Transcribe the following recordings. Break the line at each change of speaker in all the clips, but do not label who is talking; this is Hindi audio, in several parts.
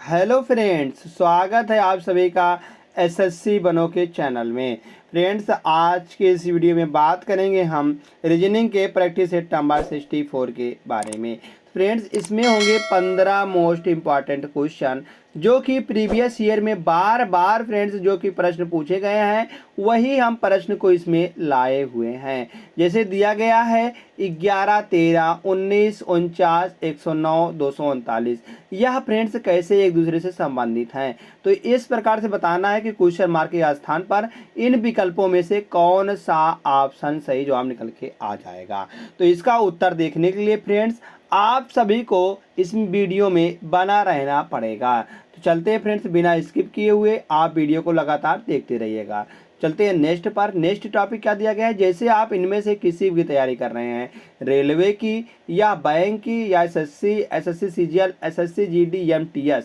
हेलो फ्रेंड्स, स्वागत है आप सभी का एसएससी बनो के चैनल में। फ्रेंड्स, आज के इस वीडियो में बात करेंगे हम रीजनिंग के प्रैक्टिस सेट नंबर 64 के बारे में। फ्रेंड्स, इसमें होंगे 15 मोस्ट इम्पॉर्टेंट क्वेश्चन जो कि प्रीवियस ईयर में बार बार फ्रेंड्स जो कि प्रश्न पूछे गए हैं वही हम प्रश्न को इसमें लाए हुए हैं। जैसे दिया गया है 11, 13, 19, 49, 109, 239। यह फ्रेंड्स कैसे एक दूसरे से संबंधित हैं, तो इस प्रकार से बताना है कि क्वेश्चन मार्क के स्थान पर इन विकल्पों में से कौन सा ऑप्शन सही जवाब निकल के आ जाएगा। तो इसका उत्तर देखने के लिए फ्रेंड्स आप सभी को इस वीडियो में बना रहना पड़ेगा। तो चलते हैं फ्रेंड्स, बिना स्किप किए हुए आप वीडियो को लगातार देखते रहिएगा। चलते हैं नेक्स्ट पर। नेक्स्ट टॉपिक क्या दिया गया है, जैसे आप इनमें से किसी भी तैयारी कर रहे हैं, रेलवे की या बैंक की या SSC CGL, SSC GD MTS,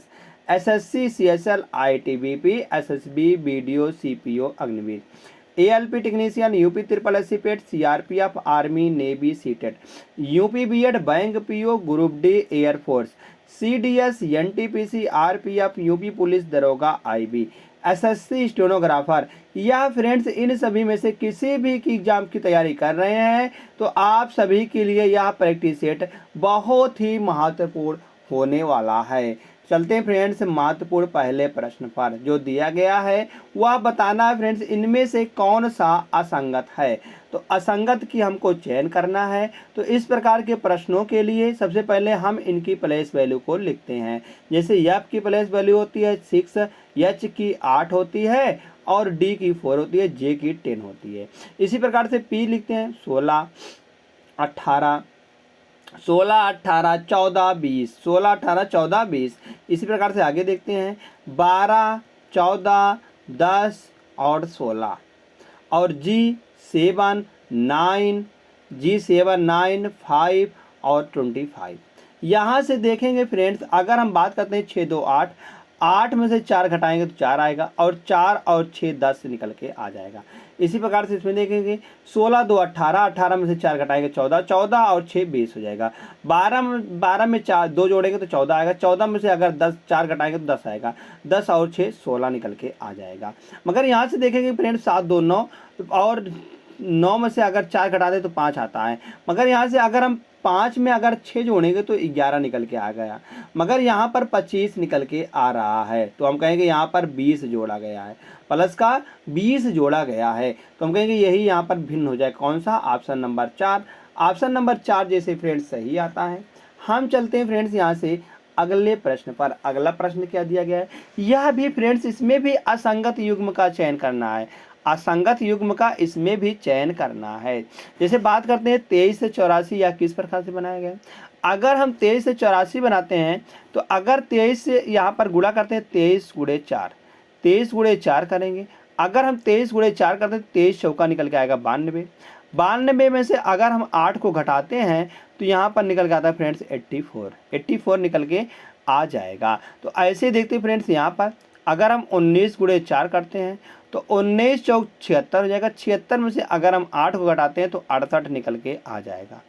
SSC CSL, ITBP, SSB, BDO, CPO, Agniveer, ALP technician, UP triple SC PET, CRPF, army, navy, CTET, UP BEd, bank PO, group D, air force, CDS, NTPC, RPF, UP police दरोगा, आईबी, एसएससी स्टेनोग्राफर, या फ्रेंड्स इन सभी में से किसी भी की एग्जाम की तैयारी कर रहे हैं तो आप सभी के लिए यह प्रैक्टिस सेट बहुत ही महत्वपूर्ण होने वाला है। चलते हैं फ्रेंड्स महत्वपूर्ण पहले प्रश्न पर। जो दिया गया है वह बताना है फ्रेंड्स इनमें से कौन सा असंगत है। तो असंगत की हमको चयन करना है। तो इस प्रकार के प्रश्नों के लिए सबसे पहले हम इनकी प्लेस वैल्यू को लिखते हैं। जैसे एफ की प्लेस वैल्यू होती है 6, एच की 8 होती है और डी की 4 होती है, जे की 10 होती है। इसी प्रकार से पी लिखते हैं 16, 18, 14, 14, 20। इसी प्रकार से आगे देखते हैं 12, 14, 10 और 16। और G7, 9, 5 और 25। यहाँ से देखेंगे फ्रेंड्स, अगर हम बात करते हैं 6, 2, 8, 8 में से 4 घटाएंगे तो 4 आएगा और 4 और 6 10 निकल के आ जाएगा। इसी प्रकार से इसमें देखेंगे 16, 2, 18, 18 में से 4 घटाएंगे 14, 14 और 6 20 हो जाएगा। 12 में 4 2 जोड़ेंगे तो 14 आएगा। 14 में से अगर 10 4 घटाएंगे तो 10 आएगा। 10 और 6 16 निकल के आ जाएगा। मगर यहाँ से देखेंगे फ्रेंड्स 7, 2, 9 और 9 में से अगर 4 घटा दे तो 5 आता है। मगर यहाँ से अगर हम 5 में अगर 6 जोड़ेंगे तो 11 निकल के आ गया। मगर यहाँ पर 25 निकल के आ रहा है तो हम कहेंगे यहाँ पर 20 जोड़ा गया है, प्लस का 20 जोड़ा गया है। तो हम कहेंगे यही यहाँ पर भिन्न हो जाए। कौन सा? Option number 4। ऑप्शन नंबर 4 जैसे फ्रेंड्स सही आता है। हम चलते हैं फ्रेंड्स यहाँ से अगले प्रश्न पर। अगला प्रश्न क्या दिया गया है, यह भी फ्रेंड्स इसमें भी असंगत युग्म का चयन करना है। असंगत युग्म का इसमें भी चयन करना है। जैसे बात करते हैं 23 से 84, या किस प्रकार से बनाया गया। अगर हम 23 से 84 बनाते हैं तो अगर 23 से यहाँ पर गुणा करते हैं 23 गुणे 4, 23 गुणे 4 करेंगे। अगर हम 23 गुणे 4 करते हैं 23 चौका निकल के आएगा 92। 92 में से अगर हम 8 को घटाते हैं तो यहाँ पर निकल के आता है फ्रेंड्स 84 निकल के आ जाएगा। तो ऐसे देखते हैं फ्रेंड्स, यहाँ पर अगर हम 19 गुणे 4 करते हैं तो 19 चौक 76 हो जाएगा। 76 में से अगर हम 8 को घटाते हैं तो 68 निकल के आ जाएगा।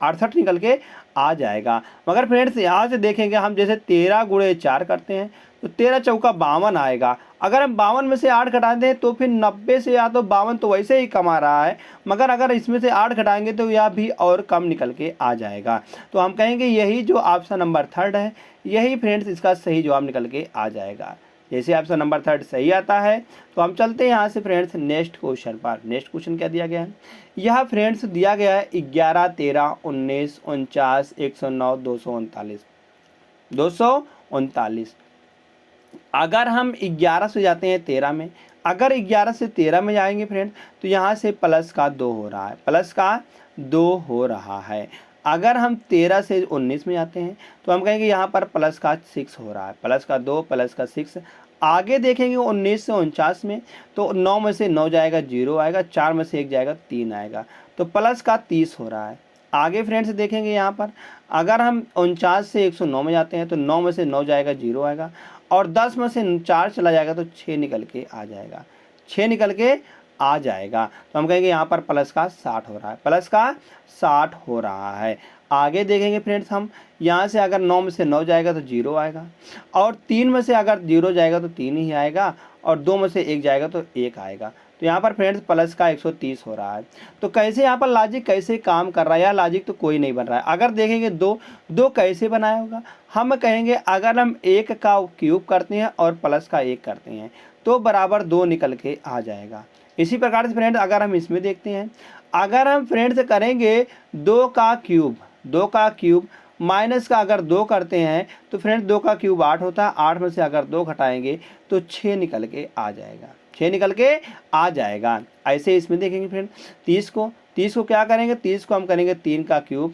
68 निकल के आ जाएगा। मगर फ्रेंड्स यहाँ से देखेंगे हम, जैसे 13 गुणे 4 करते हैं तो 13 चौका 52 आएगा। अगर हम 52 में से 8 घटा दें तो फिर 90 से, या तो 52 तो वैसे ही कम आ रहा है, मगर अगर इसमें से 8 घटाएंगे तो यह भी और कम निकल के आ जाएगा। तो हम कहेंगे यही जो ऑप्शन नंबर 3 है, यही फ्रेंड्स इसका सही जवाब निकल के आ जाएगा। जैसे ऑप्शन नंबर 3 सही आता है तो हम चलते हैं यहाँ से फ्रेंड्स नेक्स्ट क्वेश्चन पर। नेक्स्ट क्वेश्चन क्या दिया गया है, यह फ्रेंड्स दिया गया है 11, 13, 19, 49, 109, 239। अगर हम 11 से जाते हैं 13 में, अगर 11 से 13 में जाएंगे फ्रेंड्स तो यहाँ से प्लस का 2 हो रहा है, प्लस का 2 हो रहा है। अगर हम 13 से 19 में जाते हैं तो हम कहेंगे यहाँ पर प्लस का 6 हो रहा है, प्लस का 2 प्लस का 6। आगे देखेंगे 19 से 49 में तो 9 में से 9 जाएगा 0 आएगा, 4 में से 1 जाएगा 3 आएगा, तो प्लस का 30 हो रहा है। आगे फ्रेंड्स देखेंगे यहाँ पर अगर हम 49 से 109 में जाते हैं तो 9 में से 9 जाएगा 0 आएगा, और 10 में से 4 चला जाएगा तो 6 निकल के आ जाएगा। 6 निकल के आ जाएगा। तो हम कहेंगे यहाँ पर प्लस का 60 हो रहा है, प्लस का 60 हो रहा है। आगे देखेंगे फ्रेंड्स हम, यहाँ से अगर 9 में से 9 जाएगा तो 0 आएगा, और 3 में से अगर 0 जाएगा तो 3 ही आएगा, और 2 में से 1 जाएगा तो 1 आएगा। तो यहाँ पर फ्रेंड्स प्लस का 130 हो रहा है। तो कैसे यहाँ पर लॉजिक कैसे काम कर रहा है, या लॉजिक तो कोई नहीं बन रहा है। अगर देखेंगे दो कैसे बनाया होगा, हम कहेंगे अगर हम 1 का क्यूब करते हैं और प्लस का 1 करते हैं तो बराबर 2 निकल के आ जाएगा। इसी प्रकार से फ्रेंड्स अगर हम इसमें देखते हैं, अगर हम फ्रेंड्स करेंगे 2 का क्यूब माइनस का अगर 2 करते हैं तो फ्रेंड्स 2 का क्यूब 8 होता है, 8 में से अगर 2 घटाएंगे तो 6 निकल के आ जाएगा, 6 निकल के आ जाएगा। ऐसे इसमें देखेंगे फ्रेंड 30 को क्या करेंगे, 30 को हम करेंगे 3 का क्यूब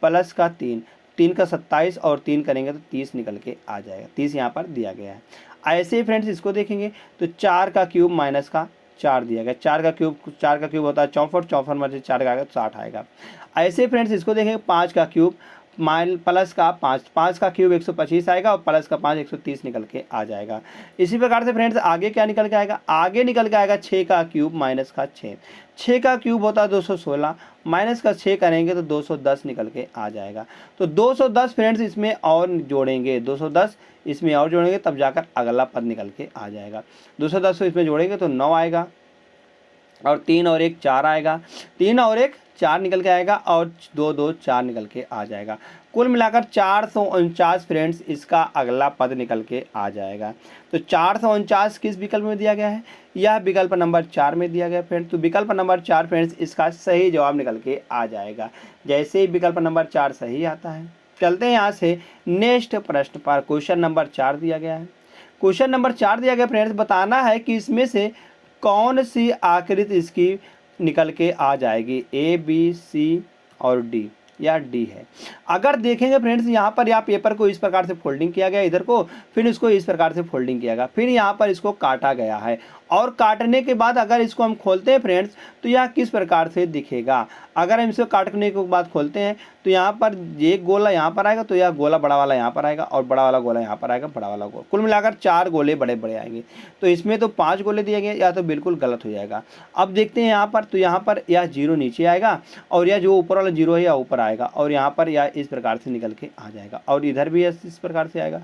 प्लस का 3 का 27 और 3 करेंगे तो 30 निकल के आ जाएगा, 30 यहाँ पर दिया गया है। ऐसे ही फ्रेंड्स इसको देखेंगे तो 4 का क्यूब माइनस का 4 दिया गया, 4 का क्यूब होता है 64, 64 में से 4 का आएगा तो 60 आएगा। ऐसे फ्रेंड्स इसको देखेंगे 5 का क्यूब प्लस का 5 का क्यूब 125 आएगा, और प्लस का 5 130 निकल के आ जाएगा। इसी प्रकार से फ्रेंड्स आगे क्या निकल के आएगा, आगे निकल के आएगा 6 का क्यूब माइनस का 6 का क्यूब होता है 216, माइनस का 6 करेंगे तो 210 निकल के आ जाएगा। तो 210 फ्रेंड्स इसमें और जोड़ेंगे, 210 इसमें और जोड़ेंगे तब जाकर अगला पद निकल के आ जाएगा। 210 को इसमें जोड़ेंगे तो 9 आएगा, और 3 और 1 4 आएगा, 3 और 1 4 निकल के आएगा, और 2 2 4 निकल के आ जाएगा। कुल मिलाकर 449 फ्रेंड्स इसका अगला पद निकल के आ जाएगा। तो 449 किस विकल्प में दिया गया है, यह विकल्प नंबर 4 में दिया गया फ्रेंड्स। तो विकल्प नंबर 4 फ्रेंड्स इसका सही जवाब निकल के आ जाएगा। जैसे ही विकल्प नंबर 4 सही आता है, चलते हैं यहाँ से नेक्स्ट प्रश्न पर। क्वेश्चन नंबर 4 दिया गया है। क्वेश्चन नंबर 4 दिया गया फ्रेंड्स, बताना है कि इसमें से कौन सी आकृति इसकी निकल के आ जाएगी, ए बी सी और डी, या डी है। अगर देखेंगे फ्रेंड्स यहाँ पर या पेपर को इस प्रकार से फोल्डिंग किया गया इधर को, फिर इसको इस प्रकार से फोल्डिंग किया गया, फिर यहाँ पर इसको काटा गया है, और काटने के बाद अगर इसको हम खोलते हैं फ्रेंड्स तो यह किस प्रकार से दिखेगा। अगर हम इसको काटने के बाद खोलते हैं तो यहाँ पर एक गोला यहाँ पर आएगा, तो यह गोला बड़ा वाला यहाँ पर आएगा, और बड़ा वाला गोला यहाँ पर आएगा, बड़ा वाला गोला, कुल मिलाकर 4 गोले बड़े बड़े आएंगे। तो इसमें तो 5 गोले दिए गए, या तो बिल्कुल गलत हो जाएगा। अब देखते हैं यहाँ पर, तो यहाँ पर यह 0 नीचे आएगा, और यह जो ऊपर वाला 0 है यह ऊपर आएगा, और यहाँ पर यह इस प्रकार से निकल के आ जाएगा, और इधर भी इस प्रकार से आएगा,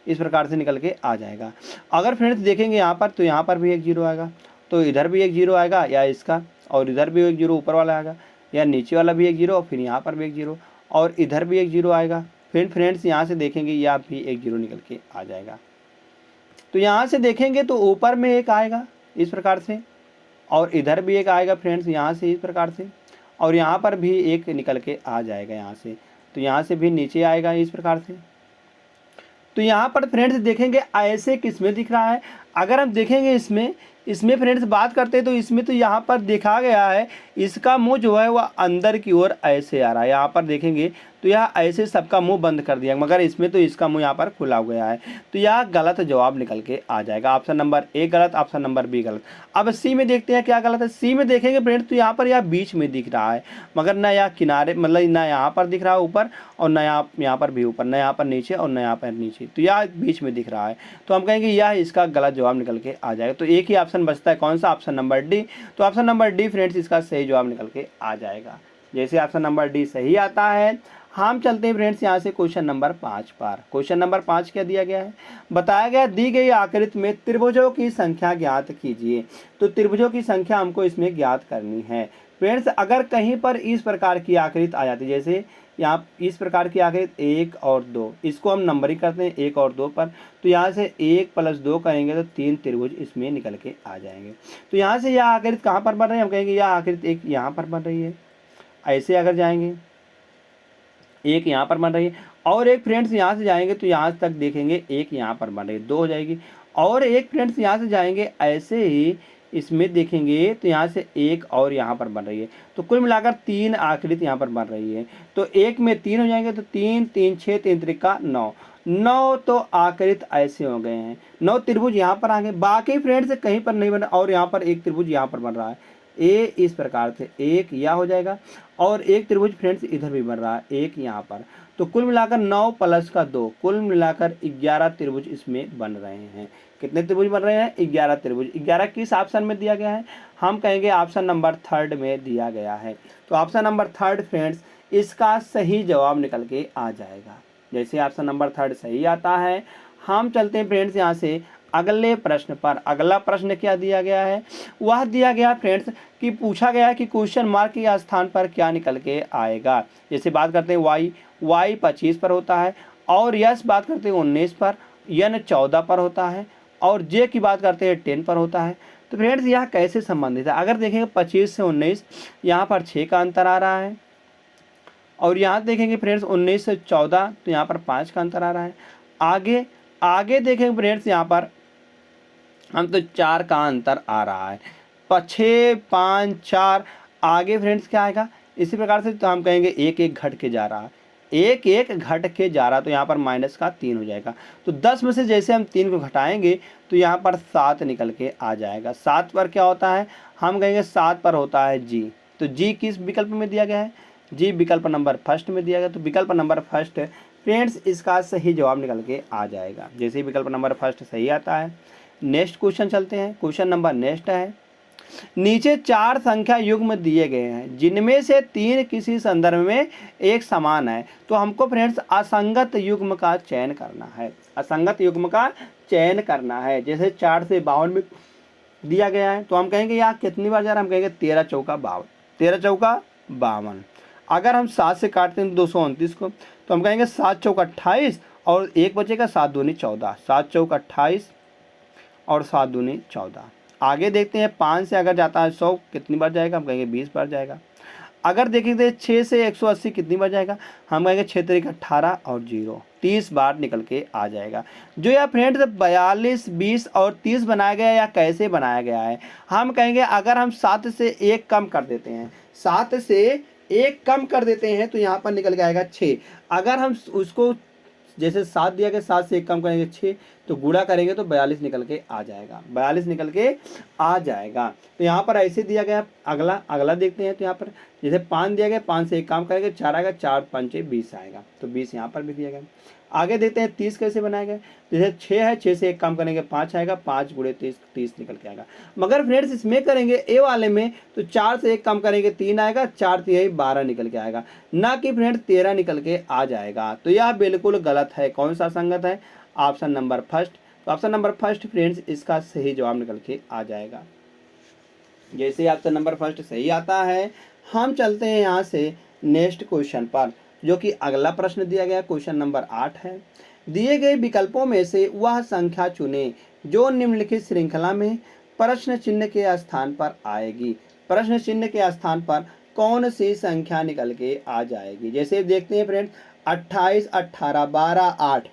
इस प्रकार से निकल के आ जाएगा। अगर फ्रेंड्स देखेंगे यहाँ पर, तो यहाँ पर भी एक 0 आएगा, तो इधर भी एक 0 आएगा या इसका, और इधर भी एक 0 ऊपर वाला आएगा, या नीचे वाला भी एक 0, और फिर यहाँ पर भी एक 0, और इधर भी एक 0 आएगा। फिर फ्रेंड्स यहाँ से देखेंगे यहाँ भी एक 0 निकल के आ जाएगा। तो यहाँ से देखेंगे तो ऊपर में एक आएगा इस प्रकार से, और इधर भी एक आएगा फ्रेंड्स यहाँ से इस प्रकार से, और यहाँ पर भी एक निकल के आ जाएगा यहाँ से, तो यहाँ से भी नीचे आएगा इस प्रकार से। तो यहाँ पर फ्रेंड्स देखेंगे ऐसे किस में दिख रहा है। अगर हम देखेंगे इसमें फ्रेंड्स बात करते हैं तो इसमें तो यहाँ पर देखा गया है इसका मुंह जो है वह अंदर की ओर ऐसे आ रहा है। यहाँ पर देखेंगे तो यह ऐसे सबका मुंह बंद कर दिया, मगर इसमें तो इसका मुंह यहाँ पर खुला गया है। तो यह गलत जवाब निकल के आ जाएगा। ऑप्शन नंबर ए गलत, ऑप्शन नंबर बी गलत। अब सी में देखते हैं क्या गलत है। सी में देखेंगे फ्रेंड्स तो यहाँ पर यह बीच में दिख रहा है, मगर ना यह किनारे मतलब ना यहाँ पर दिख रहा है ऊपर, और ना यहाँ पर भी ऊपर, ना यहाँ पर नीचे और ना यहाँ पर नीचे, तो यह बीच में दिख रहा है। तो हम कहेंगे यह इसका गलत जवाब निकल के आ जाएगा। तो एक ही ऑप्शन बचता है, कौन सा? Option number D. तो ऑप्शन नंबर डी फ्रेंड्स इसका सही जवाब निकल के आ जाएगा। जैसे ऑप्शन नंबर डी सही आता है, हम चलते हैं फ्रेंड्स यहाँ से क्वेश्चन नंबर 5 पर। क्वेश्चन नंबर 5 क्या दिया गया है? बताया गया दी गई आकृति में त्रिभुजों की संख्या ज्ञात कीजिए। तो त्रिभुजों की संख्या हमको इसमें ज्ञात करनी है फ्रेंड्स। अगर कहीं पर इस प्रकार की आकृति आ जाती है, जैसे यहाँ इस प्रकार की आकृति 1 और 2, इसको हम नंबरिंग करते हैं 1 और 2 पर, तो यहाँ से 1 + 2 करेंगे तो 3 त्रिभुज इसमें निकल के आ जाएंगे। तो यहाँ से यह आकृति कहाँ पर बन रही है? हम कहेंगे यह आकृति एक यहाँ पर बन रही है, ऐसे अगर जाएंगे एक यहाँ पर बन रही है, और एक फ्रेंड्स यहाँ से जाएंगे तो यहाँ तक देखेंगे एक यहाँ पर बन रही है, 2 हो जाएगी। और एक फ्रेंड्स यहाँ से जाएंगे ऐसे ही इसमें देखेंगे तो यहाँ से एक और यहाँ पर बन रही है। तो कुल मिलाकर 3 आकृति यहाँ पर बन रही है। तो एक में 3 हो जाएंगे, तो 3 3 6 3 त्रिका 9, 9 तो आकृति ऐसे हो गए हैं। 9 त्रिभुज यहाँ पर आ गए। बाकी फ्रेंड्स कहीं पर नहीं बना, और यहाँ पर एक त्रिभुज यहाँ पर बन रहा है, ए इस प्रकार से एक यह हो जाएगा, और एक त्रिभुज फ्रेंड्स इधर भी बन रहा है एक यहाँ पर। तो कुल मिलाकर 9 प्लस का 2, कुल मिलाकर 11 त्रिभुज इसमें बन रहे हैं। कितने त्रिभुज बन रहे हैं? 11 त्रिभुज। 11 किस ऑप्शन में दिया गया है? हम कहेंगे ऑप्शन नंबर 3 में दिया गया है। तो ऑप्शन नंबर 3 फ्रेंड्स इसका सही जवाब निकल के आ जाएगा। जैसे ऑप्शन नंबर 3 सही आता है, हम चलते हैं फ्रेंड्स यहाँ से अगले प्रश्न पर। अगला प्रश्न क्या दिया गया है? वह दिया गया फ्रेंड्स कि पूछा गया कि क्वेश्चन मार्क के स्थान पर क्या निकल के आएगा। जैसे बात करते हैं y 25 पर होता है, और यस बात करते हैं 19 पर, n 14 पर होता है, और j की बात करते हैं 10 पर होता है। तो फ्रेंड्स यह कैसे संबंधित है? अगर देखेंगे 25 से 19 यहाँ पर 6 का अंतर आ रहा है, और यहाँ देखेंगे फ्रेंड्स 19 से 14 तो यहाँ पर 5 का अंतर आ रहा है। आगे देखेंगे फ्रेंड्स यहाँ पर हम तो 4 का अंतर आ रहा है। 6 5 4 आगे फ्रेंड्स क्या आएगा? इसी प्रकार से तो हम कहेंगे एक एक घट के जा रहा है, एक एक घट के जा रहा, तो यहाँ पर माइनस का 3 हो जाएगा। तो 10 में से जैसे हम 3 को घटाएंगे तो यहाँ पर 7 निकल के आ जाएगा। 7 पर क्या होता है? हम कहेंगे 7 पर होता है जी। तो जी किस विकल्प में दिया गया है? जी विकल्प नंबर फर्स्ट में दिया गया। तो विकल्प नंबर फर्स्ट फ्रेंड्स इसका सही जवाब निकल के आ जाएगा। जैसे ही विकल्प नंबर फर्स्ट सही आता है, नेक्स्ट क्वेश्चन चलते हैं। क्वेश्चन नंबर नेक्स्ट है, नीचे 4 संख्या युग्म दिए गए हैं जिनमें से 3 किसी संदर्भ में एक समान है। तो हमको फ्रेंड्स असंगत युग्म का चयन करना है। असंगत युग्म का चयन करना है। जैसे 4 से 52 में दिया गया है, तो हम कहेंगे यहाँ कितनी बार जा रहा है? हम कहेंगे 13 चौका 52, 13 चौका 52। अगर हम 7 से काटते हैं 229 को, तो हम कहेंगे 7 चौका 28, और एक बचेगा 7 दूनी 14, 7 चौका 28 और 7 दूनी 14। आगे देखते हैं 5 से अगर जाता है 100 कितनी बार जाएगा? हम कहेंगे 20 बार जाएगा। अगर देखेंगे 6 से 180 कितनी बार जाएगा? हम कहेंगे 6 3 18 और 0, 30 बार निकल के आ जाएगा। जो यह फ्रेंड्स 42 20 और 30 बनाया गया या कैसे बनाया गया है? हम कहेंगे अगर हम 7 से 1 कम कर देते हैं, 7 से 1 कम कर देते हैं तो यहाँ पर निकल के आएगा 6। अगर हम उसको जैसे 7 दिया गया, 7 से 1 कम करेंगे 6, तो गुणा करेंगे तो 42 निकल के आ जाएगा। 42 निकल के आ जाएगा। तो यहाँ पर ऐसे दिया गया। अगला देखते हैं। तो यहाँ पर जैसे 5 दिया गया, 5 से 1 काम करेंगे 4 आएगा, 4 5 20 आएगा। तो 20 यहाँ पर भी दिया गया। आगे देखते हैं 30 कैसे बनाया गया। जैसे 6 है, 6 से 1 काम करेंगे 5 आएगा, 5 गुणे 30, 30 निकल के आएगा। मगर फ्रेंड्स इसमें करेंगे ए वाले में तो 4 से 1 काम करेंगे 3 आएगा, 4 3 12 निकल के आएगा, ना कि फ्रेंड्स 13 निकल के आ जाएगा। तो यह बिल्कुल गलत है। कौन सा संगत है? Option number first. तो ऑप्शन नंबर फर्स्ट फ्रेंड्स इसका सही जवाब निकल के आ जाएगा। जैसे ऑप्शन नंबर फर्स्ट सही आता है, हम चलते हैं यहाँ से नेक्स्ट क्वेश्चन पर, जो कि अगला प्रश्न दिया गया क्वेश्चन नंबर 8 है। दिए गए विकल्पों में से वह संख्या चुनें जो निम्नलिखित श्रृंखला में प्रश्न चिन्ह के स्थान पर आएगी। प्रश्न चिन्ह के स्थान पर कौन सी संख्या निकल के आ जाएगी? जैसे देखते हैं फ्रेंड्स 28 18 12 8।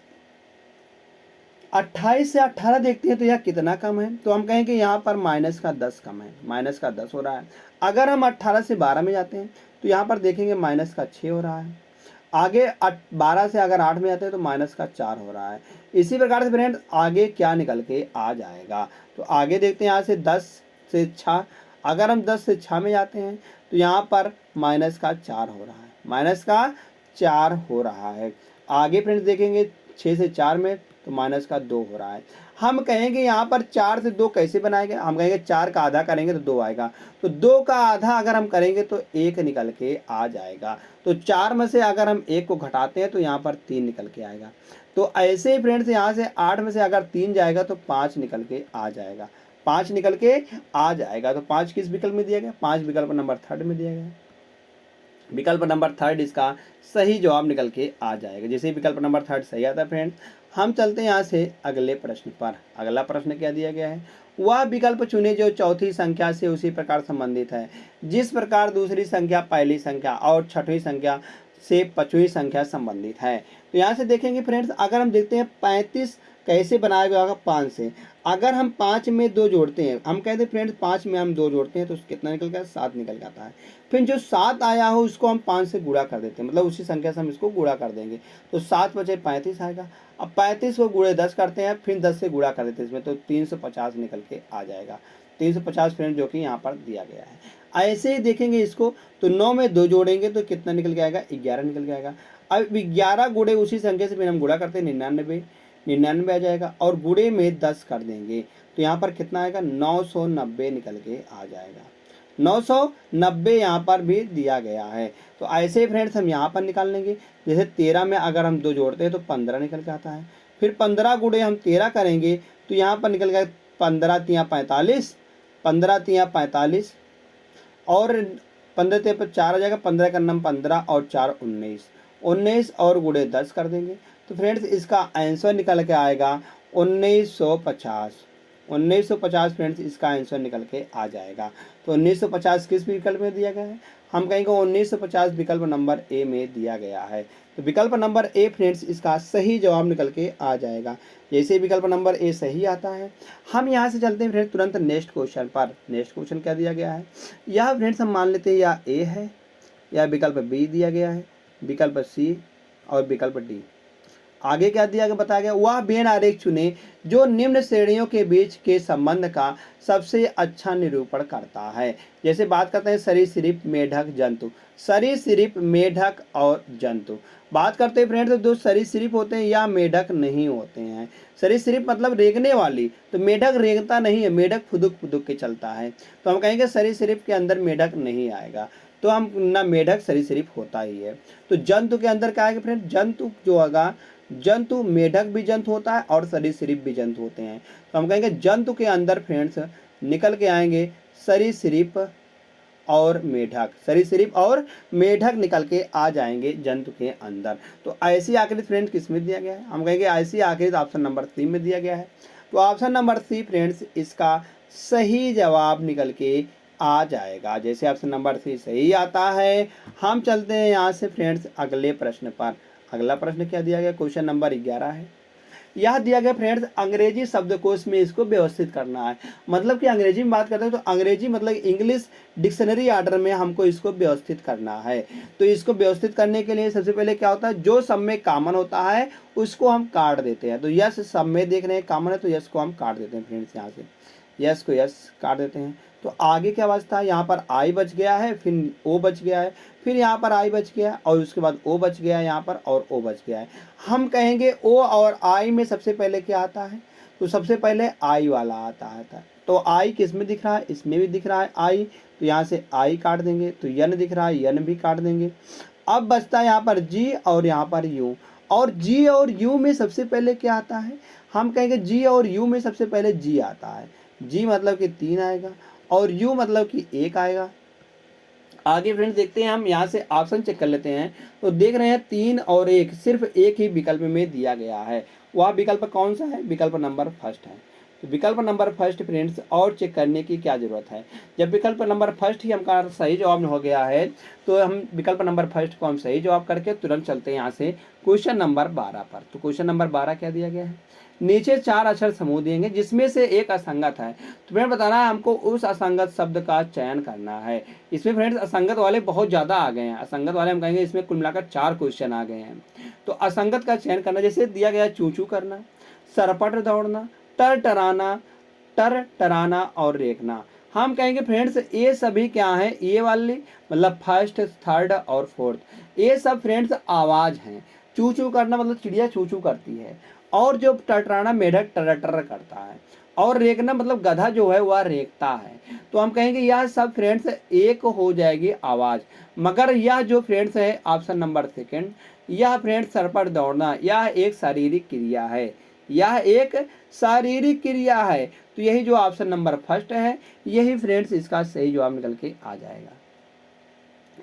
28 से 18 देखते हैं तो यह कितना कम है? तो हम कहेंगे यहाँ पर माइनस का 10 कम है, माइनस का 10 हो रहा है। अगर हम 18 से 12 में जाते हैं तो यहाँ पर देखेंगे माइनस का 6 हो रहा है। आगे 12 से अगर 8 में जाते हैं तो माइनस का 4 हो रहा है। इसी प्रकार से फ्रेंड्स आगे क्या निकल के आ जाएगा? तो आगे देखते हैं यहाँ से 10 से 6। अगर हम 10 से 6 में जाते हैं तो यहाँ पर माइनस का 4 हो रहा है, माइनस का 4 हो रहा है। आगे फ्रेंड्स देखेंगे 6 से 4 में तो माइनस का 2 हो रहा है। हम कहेंगे यहाँ पर 4 से 2 कैसे बनाएंगे? हम कहेंगे 4 का आधा करेंगे तो 2 आएगा। तो 2 का आधा अगर हम करेंगे तो 1 निकल के आ जाएगा। तो 4 में से अगर हम 1 को घटाते हैं तो यहाँ पर 3 निकल के आएगा। तो ऐसे ही फ्रेंड्स यहाँ से 8 में से अगर 3 जाएगा तो 5 निकल के आ जाएगा, 5 निकल के आ जाएगा। तो 5 किस विकल्प में दिया गया? 5 विकल्प नंबर 3 में दिया गया। विकल्प नंबर 3 इसका सही जवाब निकल के आ जाएगा। जैसे विकल्प नंबर 3 सही आता है फ्रेंड्स, हम चलते हैं यहाँ से अगले प्रश्न पर। अगला प्रश्न क्या दिया गया है? वह विकल्प चुने जो चौथी संख्या से उसी प्रकार संबंधित है जिस प्रकार दूसरी संख्या पहली संख्या और छठवीं संख्या से पांचवी संख्या संबंधित है। तो यहाँ से देखेंगे फ्रेंड्स, अगर हम देखते हैं 35 कैसे बनाया गया होगा? 5 से अगर हम 5 में 2 जोड़ते हैं, हम कहते हैं फ्रेंड्स 5 में हम 2 जोड़ते हैं तो कितना निकल गया? 7 निकल जाता है। फिर जो 7 आया हो उसको हम 5 से गुणा कर देते हैं, मतलब उसी संख्या से हम इसको गुणा कर देंगे तो 7 बचे 35 आएगा। अब 35 को गुणे 10 करते हैं, फिर 10 से गुणा कर देते हैं इसमें, तो 350 निकल के आ जाएगा। 350 फ्रेंड जो कि यहाँ पर दिया गया है। ऐसे ही देखेंगे इसको, तो 9 में 2 जोड़ेंगे तो कितना निकल के आएगा, 11 निकल के आएगा। अब 11 गुणे उसी संख्या से फिर हम गुणा करते हैं 99 आ जाएगा, और गुणे में 10 कर देंगे तो यहाँ पर कितना आएगा, 990 निकल के आ जाएगा। 990 यहाँ पर भी दिया गया है। तो ऐसे ही फ्रेंड्स हम यहाँ पर निकाल लेंगे। जैसे 13 में अगर हम 2 जोड़ते हैं तो 15 निकल के आता है। फिर 15 गुणे हम 13 करेंगे तो यहाँ पर निकल गया 15 तिया 45, 15 तिया 45, और 15 तिया पर 4 आ जाएगा, 15 का नाम 15 और 4 19, 19 और गुणे 10 कर देंगे तो फ्रेंड्स इसका आंसर निकल के आएगा 1950। 1950 फ्रेंड्स इसका आंसर निकल के आ जाएगा। तो 1950 किस विकल्प में दिया गया है, हम कहेंगे 1950 विकल्प नंबर ए में दिया गया है। तो विकल्प नंबर ए फ्रेंड्स इसका सही जवाब निकल के आ जाएगा। जैसे विकल्प नंबर ए सही आता है, हम यहाँ से चलते हैं फ्रेंड्स तुरंत नेक्स्ट क्वेश्चन पर। नेक्स्ट क्वेश्चन क्या दिया गया है, यह फ्रेंड्स हम मान लेते हैं या ए है, या विकल्प बी दिया गया है, विकल्प सी और विकल्प डी। आगे क्या दिया गया, बताया गया वह वेन आरेख चुने जो निम्न श्रेणियों के बीच के संबंध का सबसे अच्छा निरूपण करता है। जैसे बात करते हैं सरीसृप, मेढक, जंतु। सरीसृप, मेढक और जंतु बात करते हैं फ्रेंड्स, जो सरीसृप होते हैं या मेढक नहीं होते हैं। सरीसृप मतलब रेंगने वाली, तो मेढक रेंगता नहीं है, मेढक फुदुक फुदुक के चलता है। तो हम कहेंगे सरीसृप के अंदर मेढक नहीं आएगा, तो हम ना मेढक सरीसृप होता ही है। तो जंतु के अंदर क्या आएगा फ्रेंड, जंतु जो होगा, जंतु मेढक भी जंतु होता है और सरीसृप भी जंतु होते हैं। तो हम कहेंगे जंतु के अंदर फ्रेंड्स निकल के आएंगे सरीसृप और मेढक, सरीसृप और मेढक निकल के आ जाएंगे जंतु के अंदर। तो ऐसी आकृति फ्रेंड्स किस में दिया गया है, हम कहेंगे ऐसी आकृति ऑप्शन नंबर 3 में दिया गया है। तो ऑप्शन नंबर 3 फ्रेंड्स इसका सही जवाब निकल के आ जाएगा। जैसे ऑप्शन नंबर 3 सही आता है, हम चलते हैं यहाँ से फ्रेंड्स अगले प्रश्न पर। अगला प्रश्न क्या दिया गया, क्वेश्चन नंबर 11 है। यह दिया गया फ्रेंड्स अंग्रेजी शब्दकोश में इसको व्यवस्थित करना है। मतलब कि अंग्रेजी में बात करते हैं तो अंग्रेजी मतलब इंग्लिश डिक्शनरी ऑर्डर में हमको इसको व्यवस्थित करना है। तो इसको व्यवस्थित करने के लिए सबसे पहले क्या होता है, जो सब में कॉमन होता है उसको हम काट देते हैं। तो यस सब में देख रहे हैं कॉमन है तो यस को हम काट देते हैं फ्रेंड्स, यहाँ से यस को यस काट देते हैं। तो आगे क्या बचता है, यहाँ पर आई बच गया है, फिर ओ बच गया है, फिर यहाँ पर आई बच गया और उसके बाद ओ बच गया है यहाँ पर, और ओ बच गया है। हम कहेंगे ओ और आई में सबसे पहले क्या आता है, तो सबसे पहले आई वाला आता है। तो आई किस में दिख रहा है, इसमें भी दिख रहा है आई, तो यहाँ से आई काट देंगे। तो यन दिख रहा है, यन भी काट देंगे। अब बचता है यहाँ पर जी और यहाँ पर यू, और जी और यू में सबसे पहले क्या आता है, हम कहेंगे जी और यू में सबसे पहले जी आता है। जी मतलब कि 3 आएगा और यू मतलब कि 1 आएगा। आगे फ्रेंड्स देखते हैं, हम यहाँ से ऑप्शन चेक कर लेते हैं। तो देख रहे हैं 3 और 1 सिर्फ एक ही विकल्प में दिया गया है। वह विकल्प कौन सा है, विकल्प नंबर फर्स्ट है। तो विकल्प नंबर फर्स्ट फ्रेंड्स और चेक करने की क्या जरूरत है, जब विकल्प नंबर फर्स्ट ही हमका सही जवाब हो गया है तो हम विकल्प नंबर फर्स्ट को हम सही जवाब करके तुरंत चलते हैं यहाँ से क्वेश्चन नंबर 12 पर। तो क्वेश्चन नंबर 12 क्या दिया गया है, नीचे 4 अक्षर समूह देंगे जिसमें से एक असंगत है। तो फ्रेंड बताना है हमको उस असंगत शब्द का चयन करना है। इसमें फ्रेंड्स असंगत वाले बहुत ज़्यादा आ गए हैं, असंगत वाले हम कहेंगे इसमें कुल मिलाकर 4 क्वेश्चन आ गए हैं। तो असंगत का चयन करना, जैसे दिया गया चू चू करना, सरपट दौड़ना, टर टराना और रेखना। हम कहेंगे फ्रेंड्स ये सभी क्या है, ये वाली मतलब फर्स्ट, थर्ड और फोर्थ, ये सब फ्रेंड्स आवाज़ हैं। चू चू करना मतलब चिड़िया चू चू करती है, और जो टटराना मेढक टर टर करता है, और रेखना मतलब गधा जो है वह रेखता है। तो हम कहेंगे यह सब फ्रेंड्स एक हो जाएगी आवाज़। मगर यह जो फ्रेंड्स है ऑप्शन नंबर सेकंड, यह फ्रेंड्स सरपट दौड़ना, यह एक शारीरिक क्रिया है, यह एक शारीरिक क्रिया है। तो यही जो ऑप्शन नंबर फर्स्ट है यही फ्रेंड्स इसका सही जवाब निकल के आ जाएगा।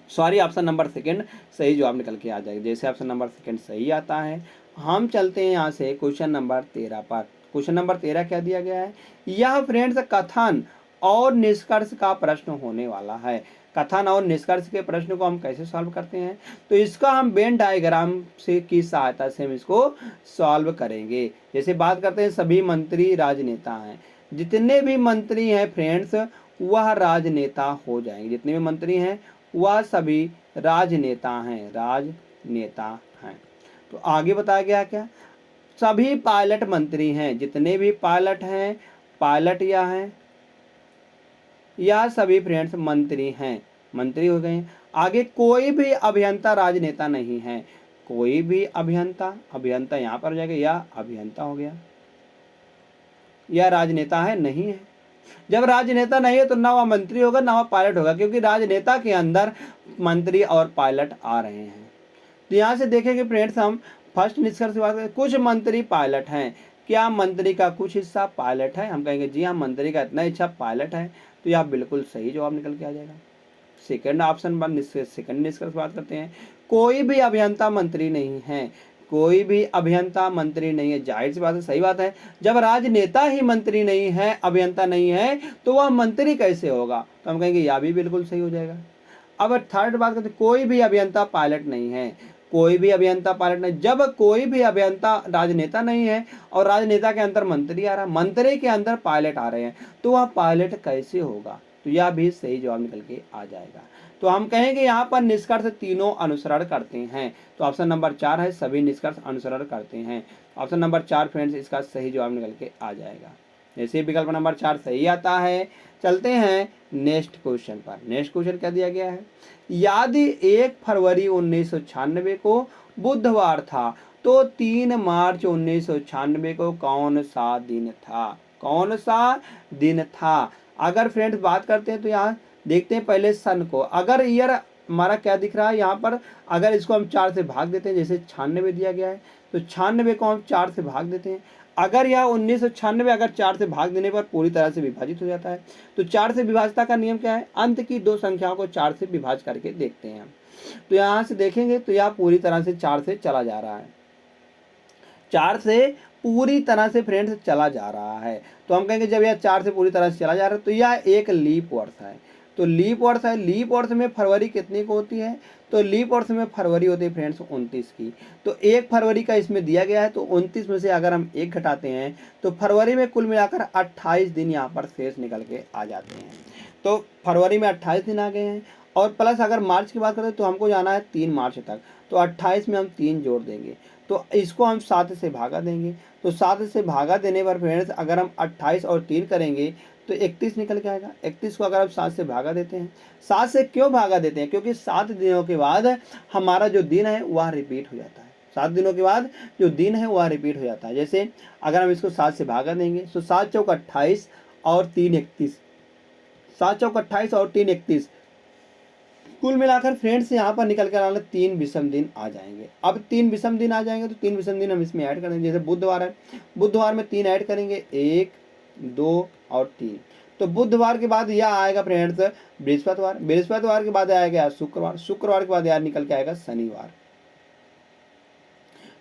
सॉरी, ऑप्शन नंबर सेकंड सही जवाब निकल के आ जाएगा। जैसे ऑप्शन नंबर सेकंड सही आता है, हम चलते हैं यहाँ से क्वेश्चन नंबर 13 पर। क्वेश्चन नंबर 13 क्या दिया गया है, यह फ्रेंड्स कथन और निष्कर्ष का प्रश्न होने वाला है। कथन और निष्कर्ष के प्रश्न को हम कैसे सॉल्व करते हैं, तो इसका हम वेन डायग्राम से की सहायता से हम इसको सॉल्व करेंगे। जैसे बात करते हैं सभी मंत्री राजनेता हैं, जितने भी मंत्री हैं फ्रेंड्स वह राजनेता हो जाएंगे, जितने भी मंत्री हैं वह सभी राजनेता हैं, राजनेता हैं। तो आगे बताया गया क्या, सभी पायलट मंत्री हैं, जितने भी पायलट हैं, पायलट या हैं यह सभी फ्रेंड्स मंत्री हैं, मंत्री हो गए। आगे कोई भी अभियंता राजनेता नहीं है, कोई भी अभियंता, अभियंता यहाँ पर हो जाएगा, यह अभियंता हो गया, यह राजनेता है, नहीं है। जब राजनेता नहीं है तो ना वह मंत्री होगा ना वह पायलट होगा, क्योंकि राजनेता के अंदर मंत्री और पायलट आ रहे हैं। तो यहाँ से देखेंगे फ्रेंड्स, हम फर्स्ट निष्कर्ष की बात करें, कुछ मंत्री पायलट हैं। क्या मंत्री का कुछ हिस्सा पायलट है? हम कहेंगे जी हाँ, मंत्री का इतना हिस्सा पायलट है। तो यह बिल्कुल सही जवाब निकल के आ जाएगा। सेकंड ऑप्शन पर सेकंड निष्कर्ष बात करते हैं, कोई भी अभियंता मंत्री नहीं है, कोई भी अभियंता मंत्री नहीं है। जाहिर सी बात है, सही बात है, जब राजनेता ही मंत्री नहीं है, अभियंता नहीं है, तो वह मंत्री कैसे होगा? तो हम कहेंगे यह भी बिल्कुल सही हो जाएगा। अब थर्ड बात करते हैं, कोई भी अभियंता पायलट नहीं है, कोई भी अभियंता पायलट नहीं। जब कोई भी अभियंता राजनेता नहीं है और राजनेता के अंदर मंत्री आ रहा है, मंत्री के अंदर पायलट आ रहे हैं, तो वह पायलट कैसे होगा? तो यह भी सही जवाब निकल के आ जाएगा। तो हम कहेंगे यहाँ पर निष्कर्ष तीनों अनुसरण करते हैं। तो ऑप्शन नंबर 4 है, सभी निष्कर्ष अनुसरण करते हैं। ऑप्शन नंबर 4 फ्रेंड्स इसका सही जवाब निकल के आ जाएगा। जैसे विकल्प नंबर 4 सही आता है, चलते हैं नेक्स्ट क्वेश्चन पर। नेक्स्ट क्वेश्चन क्या दिया गया है, यदि 1 फरवरी 1996 को बुधवार था तो 3 मार्च 1996 को कौन सा दिन था? कौन सा दिन था? अगर फ्रेंड्स बात करते हैं तो यहाँ देखते हैं पहले सन को। अगर ईयर हमारा क्या दिख रहा है यहाँ पर, अगर इसको हम 4 से भाग देते हैं, जैसे 96 दिया गया है तो 96 को हम 4 से भाग देते हैं। अगर यह 1996 अगर 4 से भाग देने पर पूरी तरह से विभाजित हो जाता है, तो 4 से विभाजता का नियम क्या है? अंत की 2 संख्याओं को 4 से विभाजित करके देखते हैं। तो यहाँ से देखेंगे तो यह पूरी तरह से 4 से चला जा रहा है, 4 से पूरी तरह से फ्रेंड्स चला जा रहा है। तो हम कहेंगे जब यह 4 से पूरी तरह से चला जा रहा है तो यह एक लीप वर्ष है। तो लीप वर्ष है, लीप वर्ष में फरवरी कितनी को होती है? तो लीप वर्ष में फरवरी होती है फ्रेंड्स 29 की। तो 1 फरवरी का इसमें दिया गया है, तो 29 में से अगर हम 1 घटाते हैं तो फरवरी में कुल मिलाकर 28 दिन यहाँ पर शेष निकल के आ जाते हैं। तो फरवरी में 28 दिन आ गए हैं, और प्लस अगर मार्च की बात करें तो हमको जाना है 3 मार्च तक, तो 28 में हम 3 जोड़ देंगे, तो इसको हम 7 से भागा देंगे। तो 7 से भागा देने पर फ्रेंड्स अगर हम 28 और 3 करेंगे तो 31 निकल के आएगा। 31 को अगर हम 7 से भागा देते हैं, 7 से क्यों भागा देते हैं? क्योंकि 7 दिनों के बाद हमारा जो दिन है वह रिपीट हो जाता है। 7 दिनों के बाद जो दिन है वह रिपीट हो जाता है। जैसे अगर हम इसको 7 से भागा देंगे तो 7 चौक 28 और 3 31, 7 चौक 28 और 3 31, कुल मिलाकर फ्रेंड्स यहाँ पर निकल कर आना 3 विषम दिन आ जाएंगे। अब 3 विषम दिन आ जाएंगे तो 3 विषम दिन हम इसमें ऐड करेंगे। जैसे बुधवार है, बुधवार में 3 ऐड करेंगे, 1 2 और 3। तो बुधवार के बाद यह आएगा फ्रेंड्स बृहस्पतिवार, बृहस्पतिवार के बाद आएगा शुक्रवार, शुक्रवार के बाद यार निकल के आएगा शनिवार।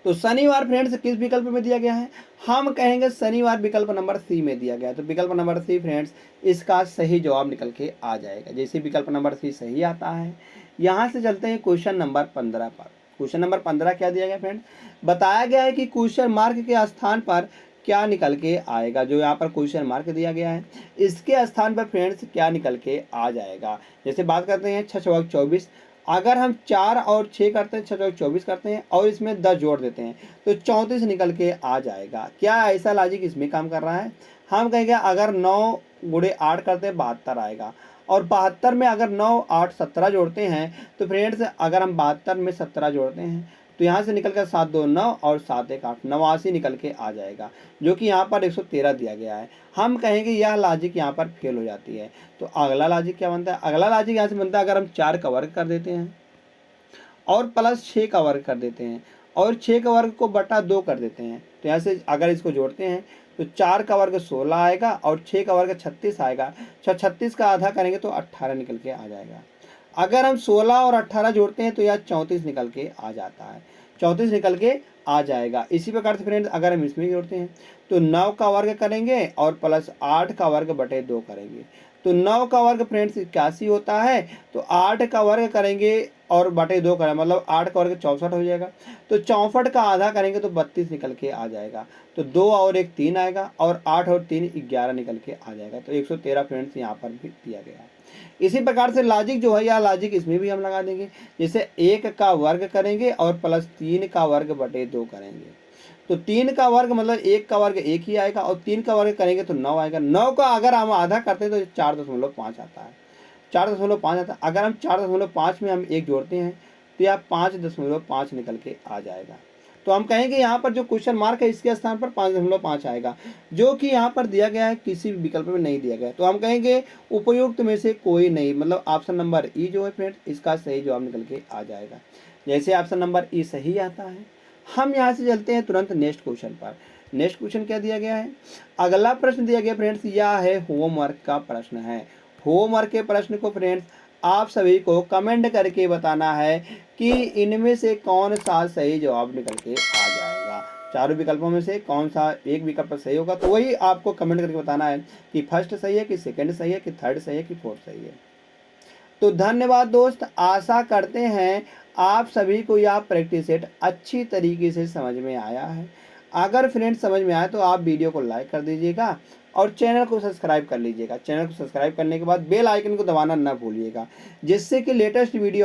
तो शनिवार फ्रेंड्स किस विकल्प में दिया गया है? हम कहेंगे शनिवार विकल्प नंबर सी में दिया गया है। तो विकल्प नंबर सी फ्रेंड्स इसका सही जवाब निकल के आ जाएगा। जैसे विकल्प नंबर सी सही आता है। यहाँ से चलते हैं क्वेश्चन नंबर 15 पर। क्वेश्चन नंबर 15 क्या दिया गया फ्रेंड्स? बताया गया है कि क्वेश्चन मार्क के स्थान पर क्या निकल के आएगा। जो यहाँ पर क्वेश्चन मार्क दिया गया है इसके स्थान पर फ्रेंड्स क्या निकल के आ जाएगा। जैसे बात करते हैं 6 चौक 24, अगर हम 4 और 6 करते हैं, 6 चौक 24 करते हैं और इसमें 10 जोड़ देते हैं तो 34 निकल के आ जाएगा। क्या ऐसा लॉजिक इसमें काम कर रहा है? हम कहेंगे अगर 9 गुणे 8 करते हैं 72 आएगा, और 72 में अगर 9 8 17 जोड़ते हैं तो फ्रेंड्स अगर हम 72 में 17 जोड़ते हैं तो यहाँ से निकल कर 7 2 9 और 7 1 8, 89 निकल के आ जाएगा, जो कि यहाँ पर 113 दिया गया है। हम कहेंगे यह लॉजिक यहाँ पर फेल हो जाती है। तो अगला लॉजिक क्या बनता है? अगला लॉजिक यहाँ से बनता है अगर हम 4 का वर्ग कर देते हैं और प्लस 6 का वर्ग कर देते हैं और 6 का वर्ग को बटा 2 कर देते हैं, तो यहाँ से अगर इसको जोड़ते हैं तो 4 का वर्ग 16 आएगा और 6 का वर्ग 36 आएगा। 36 का आधा करेंगे तो 18 निकल के आ जाएगा। अगर हम 16 और 18 जोड़ते हैं तो यह 34 निकल के आ जाता है, 34 निकल के आ जाएगा। इसी प्रकार से फ्रेंड्स अगर हम इसमें जोड़ते हैं तो 9 का वर्ग करेंगे और प्लस 8 का वर्ग बटे 2 करेंगे, तो 9 का वर्ग फ्रेंड्स 81 होता है, तो 8 का वर्ग करेंगे और बटे 2 करें मतलब 8 का वर्ग 64 हो जाएगा। तो 64 का आधा करेंगे तो 32 निकल के आ जाएगा। तो 2 और 1 3 आएगा और 8 और 3 11 निकल के आ जाएगा। तो 113 फ्रेंड्स यहाँ पर भी दिया गया है। इसी प्रकार से लॉजिक जो है या लॉजिक इसमें भी हम लगा देंगे। जैसे 1 का वर्ग करेंगे और प्लस 3 का वर्ग बटे 2 करेंगे, तो 3 का वर्ग मतलब 1 का वर्ग 1 ही आएगा, और 3 का वर्ग करेंगे तो 9 आएगा। 9 का अगर हम आधा करते हैं तो 4.5 आता है, 4.5 आता है। अगर हम 4.5 में हम 1 जोड़ते हैं तो यह 5.5 निकल के आ जाएगा। तो हम कहेंगे यहाँ पर जो क्वेश्चन मार्क है इसके स्थान पर 5.5 आएगा, जो कि यहाँ पर दिया गया है, किसी भी विकल्प में नहीं दिया गया है। तो हम कहेंगे उपयुक्त में से कोई नहीं, मतलब ऑप्शन नंबर ई जो है फ्रेंड्स इसका सही जवाब निकल के आ जाएगा। जैसे ऑप्शन नंबर ई सही आता है, हम यहाँ से चलते हैं तुरंत नेक्स्ट क्वेश्चन पर। नेक्स्ट क्वेश्चन क्या दिया गया है, अगला प्रश्न दिया गया फ्रेंड्स, यह है होमवर्क का प्रश्न है। होमवर्क के प्रश्न को फ्रेंड्स आप सभी को कमेंट करके बताना है कि इनमें से कौन सा सही जवाब निकल के आ जाएगा। चारों विकल्पों में से कौन सा एक विकल्प सही होगा, तो वही आपको कमेंट करके बताना है कि फर्स्ट सही है, कि सेकंड सही है, कि थर्ड सही है, कि फोर्थ सही है। तो धन्यवाद दोस्त, आशा करते हैं आप सभी को यह प्रैक्टिस सेट अच्छी तरीके से समझ में आया है। अगर फ्रेंड्स समझ में आया तो आप वीडियो को लाइक कर दीजिएगा और चैनल को सब्सक्राइब कर लीजिएगा। चैनल को सब्सक्राइब करने के बाद बेल आइकन को दबाना ना भूलिएगा, जिससे कि लेटेस्ट वीडियो